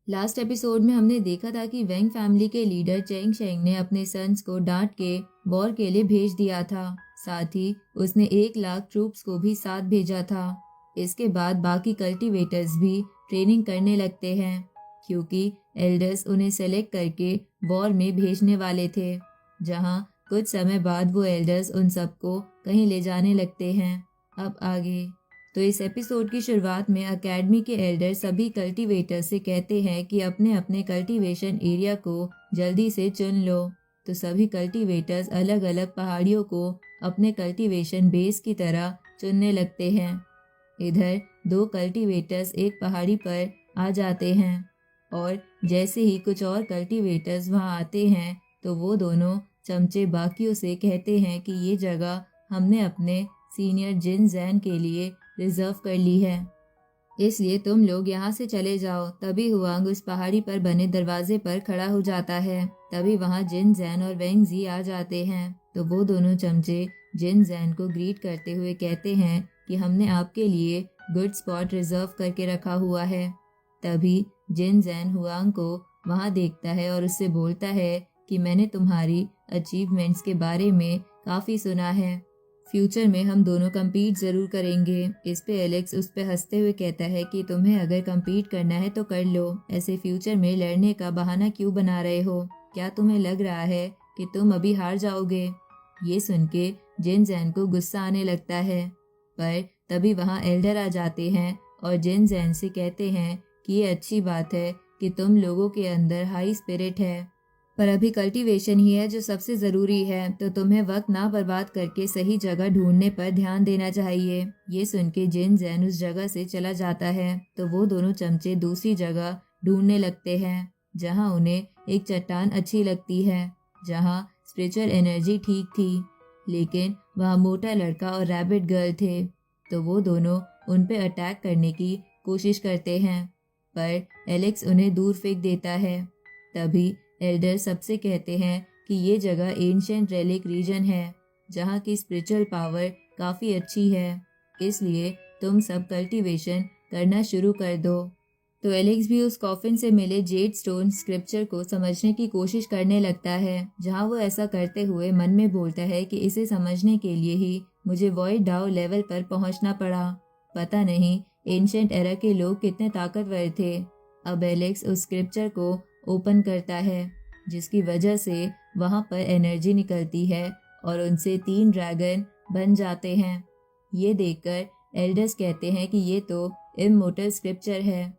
Last episode में हमने देखा था कि वेंग फैमिली के लीडर चेंग शेंग ने अपने सन्स को डांट के वॉर के लिए भेज दिया था। साथ ही उसने 1 लाख ट्रूप्स को भी साथ भेजा था। इसके बाद बाकी कल्टीवेटर्स भी ट्रेनिंग करने लगते हैं क्योंकि एल्डर्स उन्हें सेलेक्ट करके वॉर में भेजने वाले थे, जहां कुछ समय बाद वो एल्डर्स उन सबको कहीं ले जाने लगते हैं। अब आगे तो इस एपिसोड की शुरुआत में अकेडमी के एल्डर सभी कल्टीवेटर्स से कहते हैं कि अपने अपने कल्टीवेशन एरिया को जल्दी से चुन लो। तो सभी कल्टीवेटर्स अलग अलग पहाड़ियों को अपने कल्टीवेशन बेस की तरह चुनने लगते हैं। इधर 2 कल्टीवेटर्स एक पहाड़ी पर आ जाते हैं और जैसे ही कुछ और कल्टीवेटर्स वहां आते हैं तो वो दोनों चमचे बाकियों से कहते हैं कि ये जगह हमने अपने सीनियर जिन जैन के लिए रिजर्व कर ली है, इसलिए तुम लोग यहाँ से चले जाओ। तभी हुआंग उस पहाड़ी पर बने दरवाजे पर खड़ा हो जाता है। तभी वहाँ जिन जैन और वेंग जी आ जाते हैं। तो वो दोनों चमचे जिन जैन को ग्रीट करते हुए कहते हैं कि हमने आपके लिए गुड स्पॉट रिजर्व करके रखा हुआ है। तभी जिन जैन हुआंग को वहाँ देखता है और उससे बोलता है कि मैंने तुम्हारी अचीवमेंट्स के बारे में काफ़ी सुना है, फ्यूचर में हम दोनों कम्पीट ज़रूर करेंगे। इस पे एलेक्स उस पे हंसते हुए कहता है कि तुम्हें अगर कम्पीट करना है तो कर लो, ऐसे फ्यूचर में लड़ने का बहाना क्यों बना रहे हो? क्या तुम्हें लग रहा है कि तुम अभी हार जाओगे? ये सुन के जिन जैन को गुस्सा आने लगता है, पर तभी वहाँ एल्डर आ जाते हैं और जिन जैन से कहते हैं कि ये अच्छी बात है कि तुम लोगों के अंदर हाई स्पिरिट है, पर अभी कल्टीवेशन ही है जो सबसे ज़रूरी है, तो तुम्हें वक्त ना बर्बाद करके सही जगह ढूंढने पर ध्यान देना चाहिए। ये सुन के जिन जैन उस जगह से चला जाता है। तो वो दोनों चमचे दूसरी जगह ढूंढने लगते हैं जहां उन्हें एक चट्टान अच्छी लगती है, जहां स्पिरिचुअल एनर्जी ठीक थी, लेकिन वहाँ मोटा लड़का और रैबिट गर्ल थे। तो वो दोनों उन पे अटैक करने की कोशिश करते हैं, पर एलेक्स उन्हें दूर फेंक देता है। तभी एल्डर सबसे कहते हैं कि ये जगह एंशिएंट रेलिक रीजन है जहाँ की स्पिरिचुअल पावर काफ़ी अच्छी है, इसलिए तुम सब कल्टीवेशन करना शुरू कर दो। तो एलेक्स भी उस कॉफिन से मिले जेड स्टोन स्क्रिप्चर को समझने की कोशिश करने लगता है, जहाँ वो ऐसा करते हुए मन में बोलता है कि इसे समझने के लिए ही मुझे वॉइड डाउ लेवल पर पहुँचना पड़ा। पता नहीं एंशिएंट एरा के लोग कितने ताकतवर थे। अब एलेक्स उस स्क्रिप्चर को ओपन करता है, जिसकी वजह से वहां पर एनर्जी निकलती है और उनसे 3 ड्रैगन बन जाते हैं। ये देखकर एल्डर्स कहते हैं कि ये तो इमोर्टल स्क्रिप्चर है,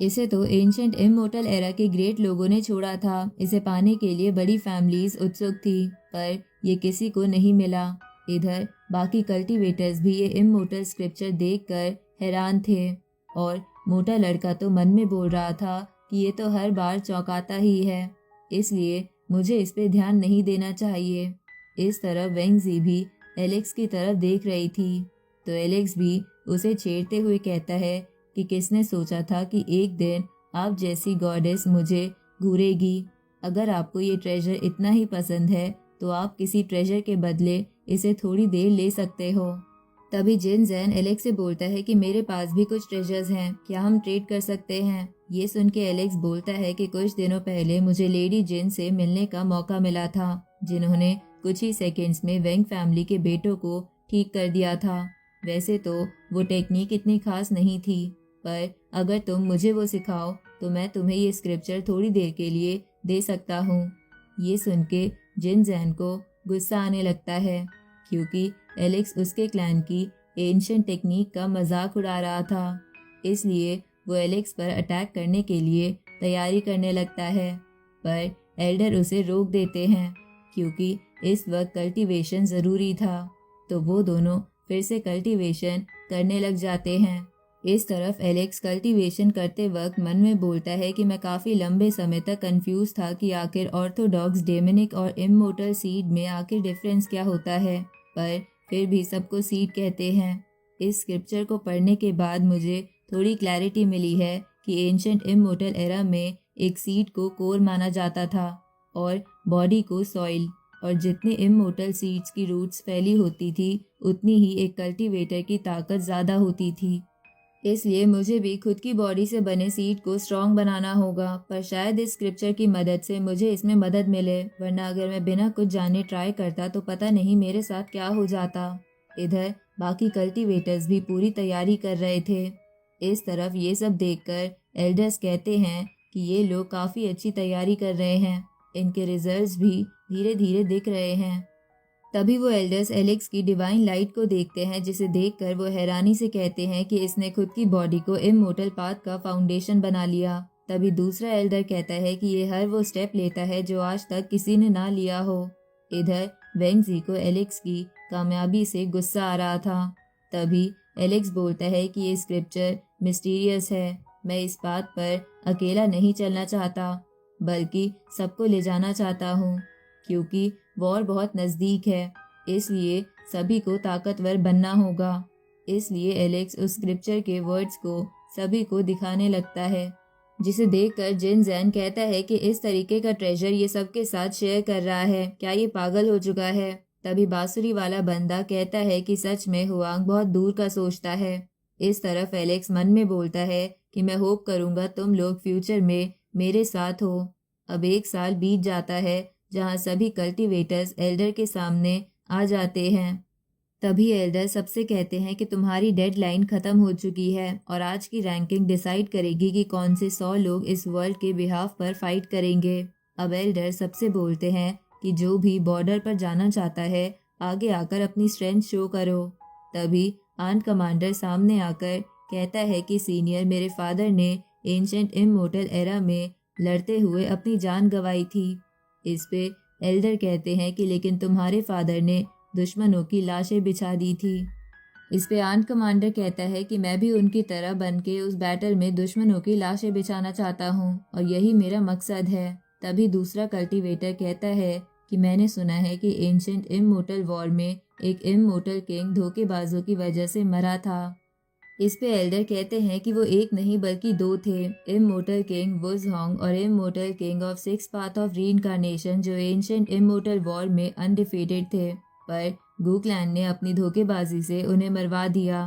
इसे तो एंशिएंट इमोर्टल एरा के ग्रेट लोगों ने छोड़ा था। इसे पाने के लिए बड़ी फैमिलीज उत्सुक थी, पर ये किसी को नहीं मिला। इधर बाकी कल्टीवेटर्स भी ये इमोर्टल स्क्रिप्चर देखकर हैरान थे और मोटा लड़का तो मन में बोल रहा था कि ये तो हर बार चौंकाता ही है, इसलिए मुझे इस पे ध्यान नहीं देना चाहिए। इस तरफ वेंगजी भी एलेक्स की तरफ देख रही थी। तो एलेक्स भी उसे छेड़ते हुए कहता है कि किसने सोचा था कि एक दिन आप जैसी गॉडेस मुझे घूरेगी। अगर आपको ये ट्रेजर इतना ही पसंद है तो आप किसी ट्रेजर के बदले इसे थोड़ी देर ले सकते हो। तभी जिन जैन एलेक्स से बोलता है कि मेरे पास भी कुछ ट्रेजर्स हैं, क्या हम ट्रेड कर सकते हैं? ये सुन के एलेक्स बोलता है कि कुछ दिनों पहले मुझे लेडी जिन से मिलने का मौका मिला था, जिन्होंने कुछ ही सेकंड्स में वेंग फैमिली के बेटों को ठीक कर दिया था। वैसे तो वो टेक्निक इतनी खास नहीं थी, पर अगर तुम मुझे वो सिखाओ तो मैं तुम्हें ये स्क्रिप्चर थोड़ी देर के लिए दे सकता हूँ। ये सुन के जिन जैन को गुस्सा आने लगता है, क्योंकि एलेक्स उसके क्लैन की एंशिएंट टेक्निक का मजाक उड़ा रहा था, इसलिए वो एलेक्स पर अटैक करने के लिए तैयारी करने लगता है। पर एल्डर उसे रोक देते हैं क्योंकि इस वक्त कल्टीवेशन ज़रूरी था। तो वो दोनों फिर से कल्टीवेशन करने लग जाते हैं। इस तरफ एलेक्स कल्टीवेशन करते वक्त मन में बोलता है कि मैं काफ़ी लंबे समय तक कंफ्यूज था कि आखिर ऑर्थोडॉक्स, डेमोनिक और इमोर्टल सीड में आखिर डिफरेंस क्या होता है, पर फिर भी सबको सीड कहते हैं। इस स्क्रिप्चर को पढ़ने के बाद मुझे थोड़ी क्लैरिटी मिली है कि एंशिएंट इमोर्टल एरा में एक सीड को कोर माना जाता था और बॉडी को सॉइल, और जितनी इमोर्टल सीड्स की रूट्स फैली होती थी उतनी ही एक कल्टीवेटर की ताकत ज़्यादा होती थी। इसलिए मुझे भी खुद की बॉडी से बने सीड को स्ट्रांग बनाना होगा, पर शायद इस स्क्रिप्चर की मदद से मुझे इसमें मदद मिले, वरना अगर मैं बिना कुछ जाने ट्राई करता तो पता नहीं मेरे साथ क्या हो जाता। इधर बाकी कल्टीवेटर्स भी पूरी तैयारी कर रहे थे। इस तरफ ये सब देखकर एल्डर्स कहते हैं कि ये लोग काफ़ी अच्छी तैयारी कर रहे हैं, इनके रिजल्ट्स भी धीरे धीरे दिख रहे हैं। तभी वो एल्डर्स एलेक्स की डिवाइन लाइट को देखते हैं, जिसे देखकर वो हैरानी से कहते हैं कि इसने खुद की बॉडी को इमोर्टल पाथ का फाउंडेशन बना लिया। तभी दूसरा एल्डर कहता है कि ये हर वो स्टेप लेता है जो आज तक किसी ने ना लिया हो। इधर वेंगजी को एलेक्स की कामयाबी से गुस्सा आ रहा था। तभी एलेक्स बोलता है कि ये स्क्रिप्चर मिस्टीरियस है, मैं इस बात पर अकेला नहीं चलना चाहता, बल्कि सबको ले जाना चाहता हूँ, क्योंकि वॉर बहुत नज़दीक है, इसलिए सभी को ताकतवर बनना होगा। इसलिए एलेक्स उस स्क्रिप्चर के वर्ड्स को सभी को दिखाने लगता है, जिसे देखकर जिन जैन कहता है कि इस तरीके का ट्रेजर ये सबके साथ शेयर कर रहा है, क्या ये पागल हो चुका है। तभी बांसुरी वाला बंदा कहता है कि सच में हुआंग बहुत दूर का सोचता है। इस तरफ एलेक्स मन में बोलता है कि मैं होप करूंगा तुम लोग फ्यूचर में मेरे साथ हो। अब 1 साल बीत जाता है जहाँ सभी कल्टीवेटर्स एल्डर के सामने आ जाते हैं। तभी एल्डर सबसे कहते हैं कि तुम्हारी डेडलाइन खत्म हो चुकी है और आज की रैंकिंग डिसाइड करेगी कि कौन से 100 लोग इस वर्ल्ड के बिहाफ पर फाइट करेंगे। अब एल्डर सबसे बोलते हैं कि जो भी बॉर्डर पर जाना चाहता है आगे आकर अपनी स्ट्रेंथ शो करो। तभी आर्ट कमांडर सामने आकर कहता है कि सीनियर, मेरे फादर ने एंशंट इमोर्टल एरा में लड़ते हुए अपनी जान गंवाई थी। इस पे एल्डर कहते हैं कि लेकिन तुम्हारे फादर ने दुश्मनों की लाशें बिछा दी थी। इस पे आर्ट कमांडर कहता है कि मैं भी उनकी तरह बनके उस बैटल में दुश्मनों की लाशें बिछाना चाहता हूँ और यही मेरा मकसद है। तभी दूसरा कल्टीवेटर कहता है कि मैंने सुना है कि एंशंट इमोर्टल वॉर में एक इमोर्टल किंग धोखेबाजों की वजह से मरा था। इस पे एल्डर कहते हैं कि वो एक नहीं बल्कि 2 थे, इमोर्टल किंग वुजहोंग और immortal king of 6 path of reincarnation, जो एंशिएंट इमोर्टल वॉर में अनडिफीटेड थे, पर गूक्लैंड ने अपनी धोखेबाजी से उन्हें मरवा दिया।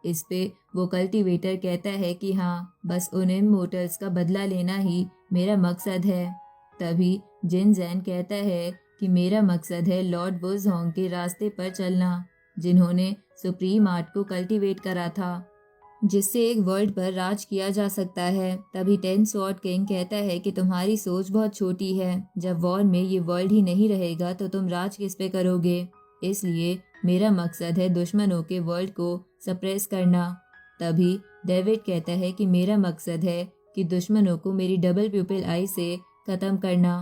इस पे वो कल्टीवेटर कहता है कि हाँ, बस उन इमोर्टल्स का बदला लेना ही मेरा मकसद है। तभी जिन जैन कहता है कि मेरा मकसद है लॉर्ड वुजहोंग के रास्ते पर चलना, जिन्होंने सुप्रीम आर्ट को कल्टीवेट करा था, जिससे एक वर्ल्ड पर राज किया जा सकता है। तभी 10 स्वॉर्ड किंग कहता है कि तुम्हारी सोच बहुत छोटी है, जब वॉर में ये वर्ल्ड ही नहीं रहेगा तो तुम राज किस पे करोगे। इसलिए मेरा मकसद है दुश्मनों के वर्ल्ड को सप्रेस करना। तभी डेविड कहता है कि मेरा मकसद है कि दुश्मनों को मेरी डबल प्यूपिल आई से ख़त्म करना।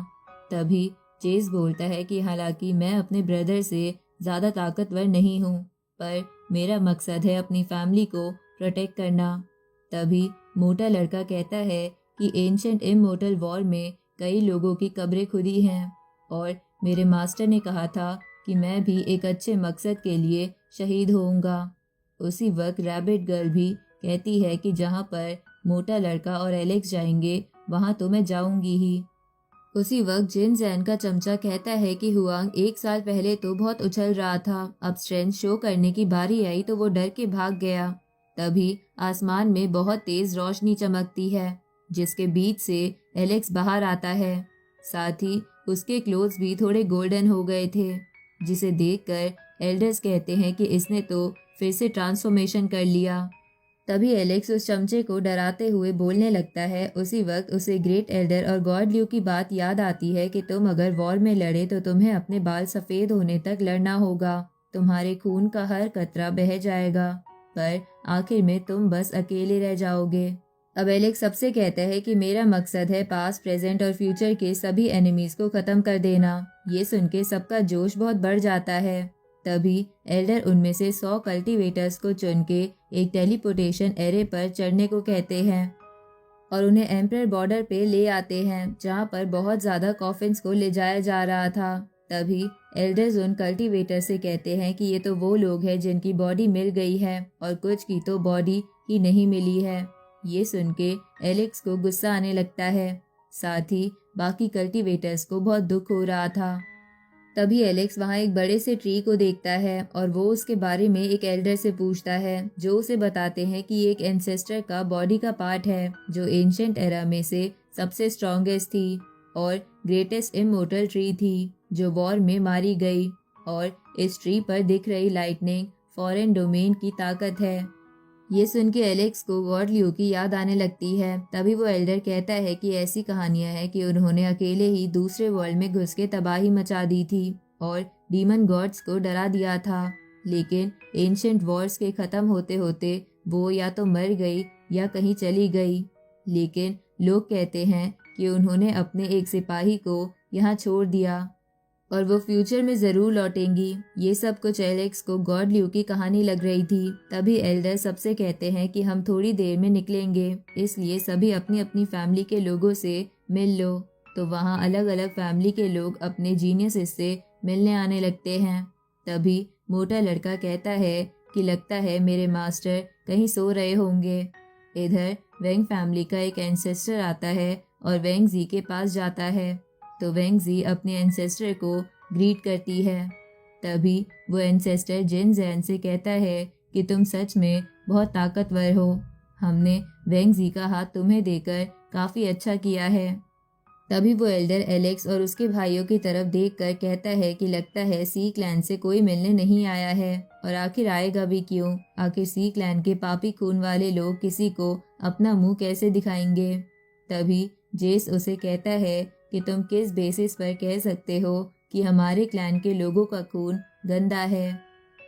तभी चेस बोलता है कि हालांकि मैं अपने ब्रदर से ज़्यादा ताकतवर नहीं हूँ, पर मेरा मकसद है अपनी फैमिली को प्रोटेक्ट करना। तभी मोटा लड़का कहता है कि एंशिएंट इमोर्टल वॉर में कई लोगों की कब्रें खुदी हैं और मेरे मास्टर ने कहा था कि मैं भी एक अच्छे मकसद के लिए शहीद होऊंगा। उसी वक्त रैबिट गर्ल भी कहती है कि जहाँ पर मोटा लड़का और एलेक्स जाएंगे वहाँ तो मैं जाऊंगी ही। उसी वक्त जिन जैन का चमचा कहता है कि हुआंग 1 साल पहले तो बहुत उछल रहा था, अब स्ट्रेंथ शो करने की बारी आई तो वो डर के भाग गया। तभी आसमान में बहुत तेज रोशनी चमकती है, जिसके बीच से एलेक्स बाहर आता है। साथ ही उसके क्लोथ्स भी थोड़े गोल्डन हो गए थे, जिसे देखकर एल्डर्स कहते हैं कि इसने तो फिर से ट्रांसफॉर्मेशन कर लिया। तभी एलेक्स उस चमचे को डराते हुए बोलने लगता है। उसी वक्त उसे ग्रेट एल्डर और गॉड ल्यू की बात याद आती है कि तुम अगर वॉर में लड़े तो तुम्हें अपने बाल सफ़ेद होने तक लड़ना होगा, तुम्हारे खून का हर कतरा बह जाएगा, पर आखिर में तुम बस अकेले रह जाओगे। अब एलेक्स सबसे कहता है कि मेरा मकसद है पास्ट, प्रेजेंट और फ्यूचर के सभी एनिमीज को ख़त्म कर देना। ये सुन के सबका जोश बहुत बढ़ जाता है। तभी एल्डर उनमें से 100 कल्टीवेटर्स को चुन के एक टेलीपोर्टेशन एरे पर चढ़ने को कहते हैं और उन्हें एम्परर बॉर्डर पे ले आते हैं, जहाँ पर बहुत ज़्यादा कॉफिन्स को ले जाया जा रहा था। तभी एल्डर्स उन कल्टीवेटर से कहते हैं कि ये तो वो लोग हैं जिनकी बॉडी मिल गई है और कुछ की तो बॉडी ही नहीं मिली है। ये सुन के एलेक्स को गुस्सा आने लगता है, साथ ही बाकी कल्टीवेटर्स को बहुत दुख हो रहा था। तभी एलेक्स वहाँ एक बड़े से ट्री को देखता है और वो उसके बारे में एक एल्डर से पूछता है, जो उसे बताते हैं कि ये एक एंसेस्टर का बॉडी का पार्ट है जो एंशिएंट एरा में से सबसे स्ट्रॉन्गेस्ट थी और ग्रेटेस्ट इमोर्टल ट्री थी जो वॉर में मारी गई। और इस ट्री पर दिख रही लाइटनिंग फॉरेन डोमेन की ताकत है। ये सुन के एलेक्स को गॉड लियो की याद आने लगती है। तभी वो एल्डर कहता है कि ऐसी कहानियां हैं कि उन्होंने अकेले ही दूसरे वर्ल्ड में घुस के तबाही मचा दी थी और डीमन गॉड्स को डरा दिया था। लेकिन एंशिएंट वॉर्स के खत्म होते होते वो या तो मर गई या कहीं चली गई। लेकिन लोग कहते हैं कि उन्होंने अपने एक सिपाही को यहाँ छोड़ दिया और वो फ्यूचर में जरूर लौटेंगी। ये सब कुछ एलेक्स को गॉड ल्यू की कहानी लग रही थी। तभी एल्डर सबसे कहते हैं कि हम थोड़ी देर में निकलेंगे, इसलिए सभी अपनी अपनी फैमिली के लोगों से मिल लो। तो वहाँ अलग अलग फैमिली के लोग अपने जीनियस से मिलने आने लगते हैं। तभी मोटा लड़का कहता है कि लगता है मेरे मास्टर कहीं सो रहे होंगे। इधर वेंग फैमिली का एक एंसेस्टर आता है और वेंग जी के पास जाता है। तो वेंग जी अपने एंसेस्टर को ग्रीट करती है। तभी वो एंसेस्टर जिन जैन से कहता है कि तुम सच में बहुत ताकतवर हो। हमने वेंग जी का हाथ तुम्हें देकर काफ़ी अच्छा किया है। तभी वो एल्डर एलेक्स और उसके भाइयों की तरफ देखकर कहता है कि लगता है सी क्लैन से कोई मिलने नहीं आया है और आखिर आएगा भी क्यों। आखिर सी क्लैन के पापी खून वाले लोग किसी को अपना मुंह कैसे दिखाएंगे। तभी जेस उसे कहता है कि तुम किस बेसिस पर कह सकते हो कि हमारे क्लैन के लोगों का खून गंदा है।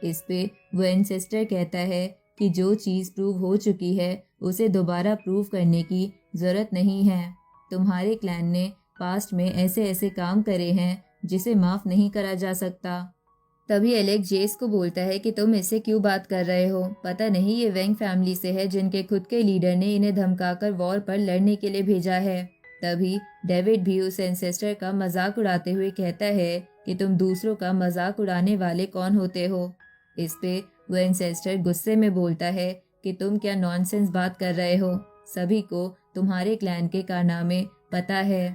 इस पे वो एंसेस्टर कहता है कि जो चीज़ प्रूव हो चुकी है उसे दोबारा प्रूव करने की ज़रूरत नहीं है। तुम्हारे क्लैन ने पास्ट में ऐसे ऐसे काम करे हैं जिसे माफ़ नहीं करा जा सकता। तभी एलेक्स जेस को बोलता है कि तुम इससे क्यों बात कर रहे हो, पता नहीं ये वेंग फैमिली से है जिनके खुद के लीडर ने इन्हें धमकाकर वॉर पर लड़ने के लिए भेजा है। तभी डेविड भी उस एंसेस्टर का मजाक उड़ाते हुए कहता है कि तुम दूसरों का मजाक उड़ाने वाले कौन होते हो। इस पे वो एंसेस्टर गुस्से में बोलता है कि तुम क्या नॉनसेंस बात कर रहे हो, सभी को तुम्हारे क्लैन के कारनामे पता है।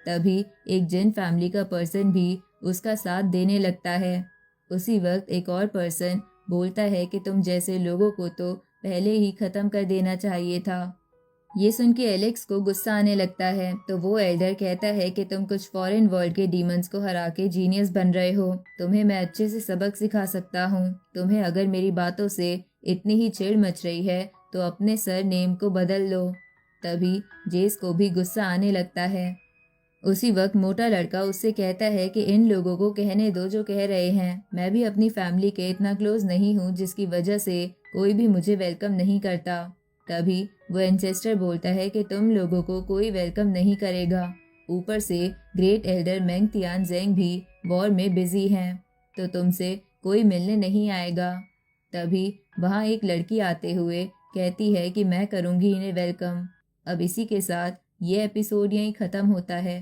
तभी एक जिन फैमिली का पर्सन भी उसका साथ देने लगता है। उसी वक्त एक और पर्सन बोलता है कि तुम जैसे लोगों को तो पहले ही खत्म कर देना चाहिए था। ये सुन के एलेक्स को गुस्सा आने लगता है। तो वो एल्डर कहता है कि तुम कुछ फॉरेन वर्ल्ड के डीमंस को हरा के जीनियस बन रहे हो, तुम्हें मैं अच्छे से सबक सिखा सकता हूँ। तुम्हें अगर मेरी बातों से इतनी ही चिढ़ मच रही है तो अपने सर नेम को बदल लो। तभी जेस को भी गुस्सा आने लगता है। उसी वक्त मोटा लड़का उससे कहता है कि इन लोगों को कहने दो जो कह रहे हैं, मैं भी अपनी फैमिली के इतना क्लोज नहीं हूँ जिसकी वजह से कोई भी मुझे वेलकम नहीं करता। तभी वो एंसेस्टर बोलता है कि तुम लोगों को कोई वेलकम नहीं करेगा, ऊपर से ग्रेट एल्डर मेंग तियान जेंग भी वॉर में बिजी हैं, तो तुमसे कोई मिलने नहीं आएगा। तभी वहाँ एक लड़की आते हुए कहती है कि मैं करूँगी इन्हें वेलकम। अब इसी के साथ ये एपिसोड यहीं ख़त्म होता है।